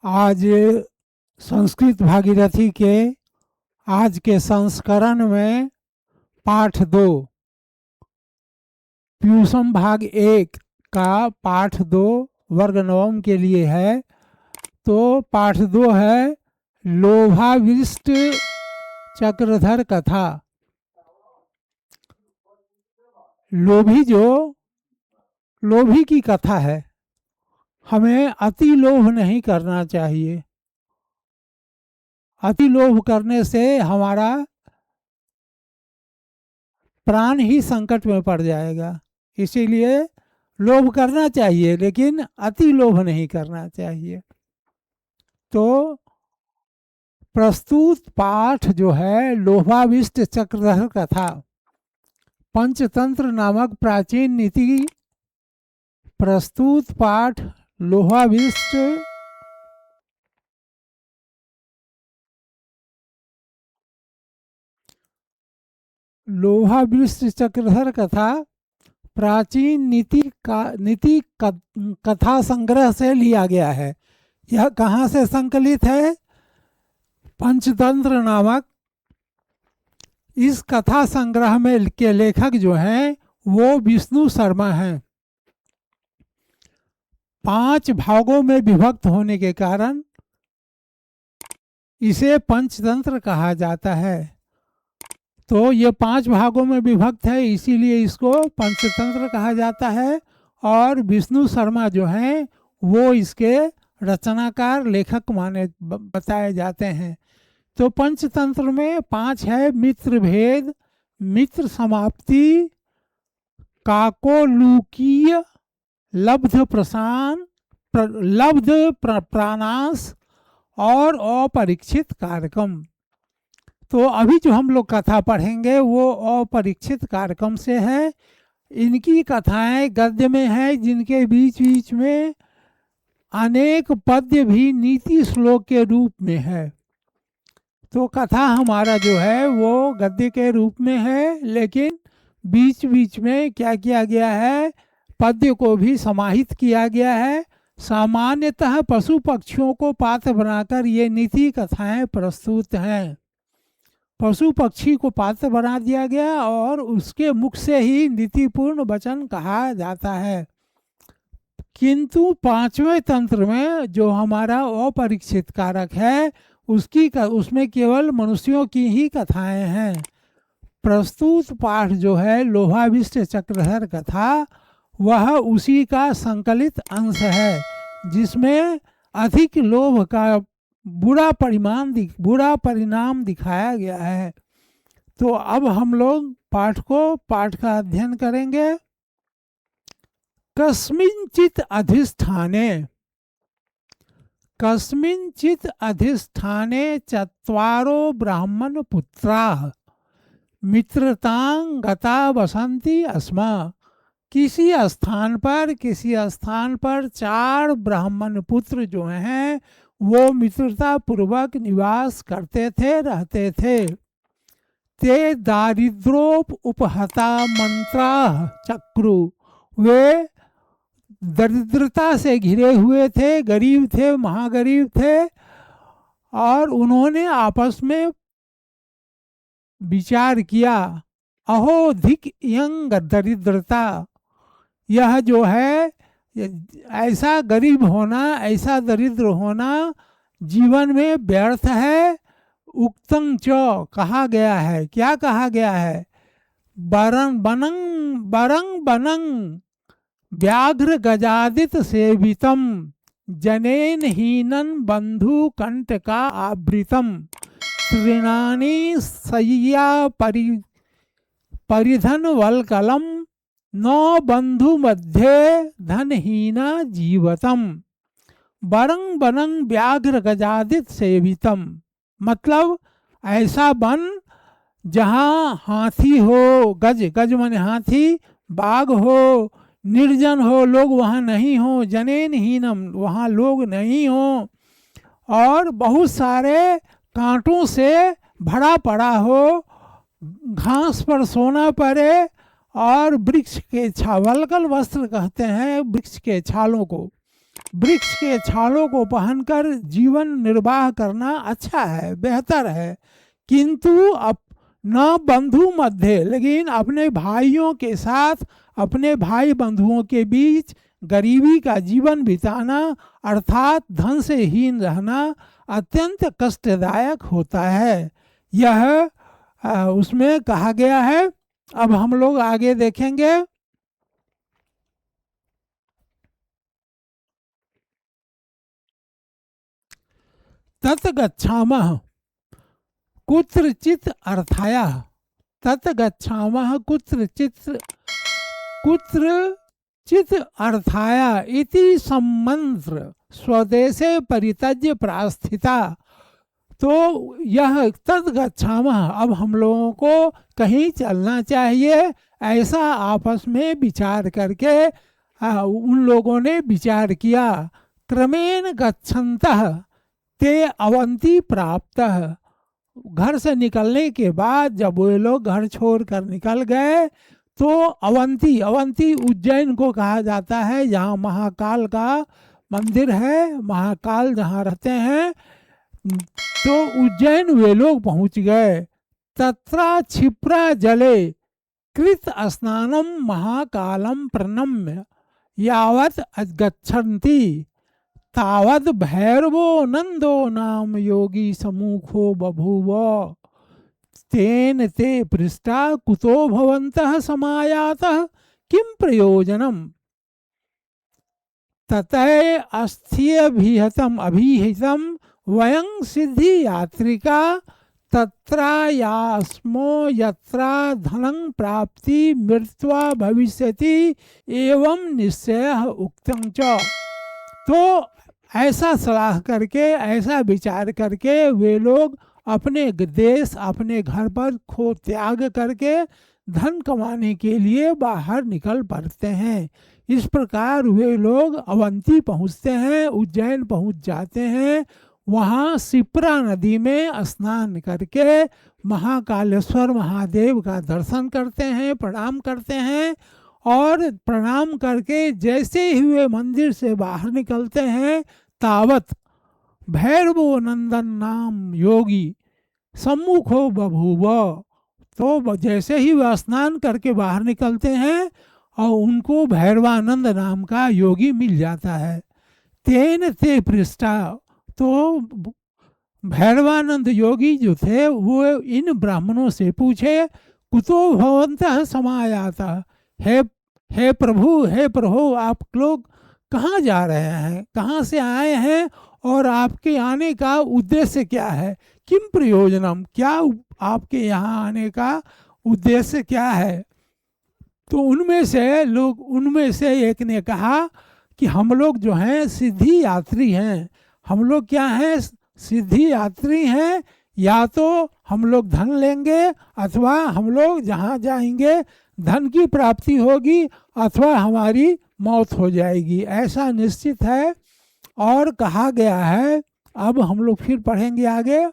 आज संस्कृत भागीरथी के आज के संस्करण में पाठ 2 पीयूषम भाग 1 का पाठ 2 वर्ग नवम के लिए है। तो पाठ 2 है लोभाविष्ट चक्रधर कथा। लोभी की कथा है। हमें अति लोभ नहीं करना चाहिए। अति लोभ करने से हमारा प्राण ही संकट में पड़ जाएगा। इसीलिए लोभ करना चाहिए, लेकिन अति लोभ नहीं करना चाहिए। तो प्रस्तुत पाठ जो है लोभाविष्ट चक्रधर कथा, पंचतंत्र नामक प्राचीन नीति प्रस्तुत पाठ लोभाविष्ट चक्रधर कथा प्राचीन नीति कथा संग्रह से लिया गया है। यह कहाँ से संकलित है? पंचतंत्र नामक इस कथा संग्रह में के लेखक जो हैं वो विष्णु शर्मा हैं। 5 भागों में विभक्त होने के कारण इसे पंचतंत्र कहा जाता है। तो ये 5 भागों में विभक्त है, इसीलिए इसको पंचतंत्र कहा जाता है। और विष्णु शर्मा जो हैं वो इसके रचनाकार लेखक बताए जाते हैं। तो पंचतंत्र में 5 है: मित्र भेद, मित्र समाप्ति, काकोलूकीय, लब्ध प्राणास और अपरीक्षित कारकम। तो अभी जो हम लोग कथा पढ़ेंगे वो अपरीक्षित कारकम से है। इनकी कथाएं गद्य में है, जिनके बीच बीच में अनेक पद्य भी नीति श्लोक के रूप में है। तो कथा हमारा जो है वो गद्य के रूप में है, लेकिन बीच बीच में क्या किया गया है, पद्य को भी समाहित किया गया है। सामान्यतः पशु पक्षियों को पात्र बनाकर ये नीति कथाएं प्रस्तुत हैं। पशु पक्षी को पात्र बना दिया गया और उसके मुख से ही नीतिपूर्ण वचन कहा जाता है। किंतु 5वें तंत्र में जो हमारा अपरीक्षित कारक है उसमें केवल मनुष्यों की ही कथाएं हैं। प्रस्तुत पाठ जो है लोभाविष्ट चक्रधर कथा, वह उसी का संकलित अंश है, जिसमें अधिक लोभ का बुरा परिणाम दिखाया गया है। तो अब हम लोग पाठ का अध्ययन करेंगे। कस्मिंचित अधिष्ठाने चत्वारो ब्राह्मण पुत्राः मित्रतां गता वसंती अस्मा। किसी स्थान पर 4 ब्राह्मण पुत्र जो हैं वो मित्रता पूर्वक निवास करते थे, रहते थे। ते दारिद्रोप उपहता मंत्रा चक्रु। वे दरिद्रता से घिरे हुए थे, गरीब थे, महागरीब थे, और उन्होंने आपस में विचार किया, अहो धिक यंग दरिद्रता, यह जो है ऐसा गरीब होना, ऐसा दरिद्र होना जीवन में व्यर्थ है। उक्तं च कहा गया है, क्या कहा गया है? बरंग बनंग व्याघ्र गजादित सेवितम जनेन हीनन बंधु कंटका आवृतम तृणानि सय्या परिधन वल्कलम न बंधु मध्य धनहीना जीवतम। बरंग बनंग व्याघ्र गजादित सेवितम मतलब ऐसा वन जहाँ हाथी हो, गज माने हाथी, बाघ हो, निर्जन हो, लोग वहाँ नहीं हो, जनेन हीनम वहाँ लोग नहीं हो, और बहुत सारे कांटों से भरा पड़ा हो, घास पर सोना पड़े, और वृक्ष के वल्कल वस्त्र कहते हैं वृक्ष के छालों को, वृक्ष के छालों को पहनकर जीवन निर्वाह करना अच्छा है, बेहतर है, किंतु अब न बंधु मध्य, लेकिन अपने भाइयों के साथ, अपने भाई बंधुओं के बीच गरीबी का जीवन बिताना अर्थात धन से हीन रहना अत्यंत कष्टदायक होता है। यह उसमें कहा गया है। अब हम लोग आगे देखेंगे। तत गच्छामः कुत्रचित् अर्थायः, तत गच्छामः कुत्रचित् अर्थाया इति सम्मंत्र स्वदेशे परित्यज्य प्रास्थिता। तो यह तत गच्छामः, अब हम लोगों को कहीं चलना चाहिए, ऐसा आपस में विचार करके उन लोगों ने विचार किया। क्रमेण गच्छन्तः ते अवंती प्राप्तः, घर से निकलने के बाद जब वे लोग घर छोड़कर निकल गए तो अवंती, अवंती उज्जैन को कहा जाता है, जहाँ महाकाल का मंदिर है, महाकाल जहाँ रहते हैं, तो उज्जैन वे लोग पहुँच गए। तत्रा क्षिप्रा जले कृत स्नानम महाकालम प्रणम्य यावत गच्छन्ति तावद भैरवो नंदो नाम योगी सम्मुखो बभूव तेन ते पृष्ठा कुतो भवन्तः समायातः किम प्रयोजनम ततः अस्थियभिहितम अभिहितम वयं सिद्धि यात्रिका तत्रायास्मो यत्रा धनं प्राप्ति मृत्वा भविष्यति एवं निश्चयः उक्तं च। तो ऐसा सलाह करके, ऐसा विचार करके वे लोग अपने देश, अपने घर पर खो त्याग करके धन कमाने के लिए बाहर निकल पड़ते हैं। इस प्रकार वे लोग अवंती पहुँचते हैं, उज्जैन पहुँच जाते हैं। वहाँ शिप्रा नदी में स्नान करके महाकालेश्वर महादेव का दर्शन करते हैं, प्रणाम करते हैं, और प्रणाम करके जैसे ही वे मंदिर से बाहर निकलते हैं तावत भैरवो नंदन नाम योगी सम्मुखो बभूव। तो जैसे ही वह स्नान करके बाहर निकलते हैं और उनको भैरवानंद नाम का योगी मिल जाता है। तेन ते पृष्ठा, तो भैरवानंद योगी जो थे वो इन ब्राह्मणों से पूछे, कुतो भवन्तः समायाता, हे प्रभु, हे प्रभु, आप लोग कहाँ जा रहे हैं, कहाँ से आए हैं, और आपके आने का उद्देश्य क्या है, किम प्रयोजनम, क्या आपके यहाँ आने का उद्देश्य क्या है। तो उनमें से एक ने कहा कि हम लोग जो हैं सिद्धि यात्री हैं, हम लोग क्या हैं, सिद्धि यात्री हैं, या तो हम लोग धन लेंगे अथवा हम लोग जहाँ जाएंगे धन की प्राप्ति होगी अथवा हमारी मौत हो जाएगी, ऐसा निश्चित है। और कहा गया है, अब हम लोग फिर पढ़ेंगे आगे।